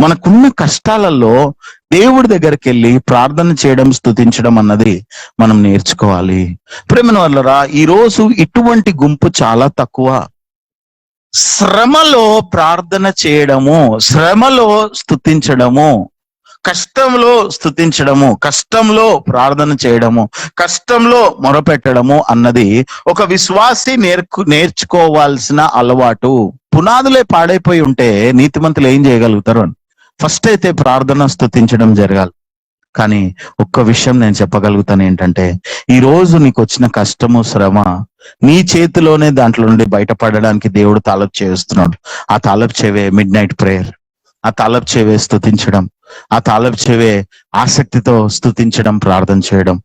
మనకున్న కష్టాలలో దేవుడి దగ్గరికి వెళ్ళి ప్రార్థన చేయడం, స్తుతించడం అన్నది మనం నేర్చుకోవాలి. ప్రేమ వాళ్ళరా, ఈ రోజు ఇటువంటి గుంపు చాలా తక్కువ. శ్రమలో ప్రార్థన చేయడము, శ్రమలో స్తుతించడము, కష్టంలో స్తుతించడము, కష్టంలో ప్రార్థన చేయడము, కష్టంలో మొరపెట్టడము అన్నది ఒక విశ్వాసి నేర్చుకోవాల్సిన అలవాటు. పునాదులే పాడైపోయి ఉంటే నీతిమంతులు ఏం చేయగలుగుతారు అని ఫస్ట్ అయితే ప్రార్థన, స్తుతించడం జరగాలి. కానీ ఒక్క విషయం నేను చెప్పగలుగుతాను ఏంటంటే, ఈ రోజు నీకు వచ్చిన కష్టము, శ్రమ నీ చేతిలోనే దాంట్లో నుండి బయటపడడానికి దేవుడు తాలపు చేస్తున్నాడు. ఆ తాలపు చెవే మిడ్ నైట్ ప్రేయర్, ఆ తాలపు చెవే స్తుతించడం, ఆ తాలపు చెవే ఆసక్తితో స్తుతించడం, ప్రార్థన చేయడం.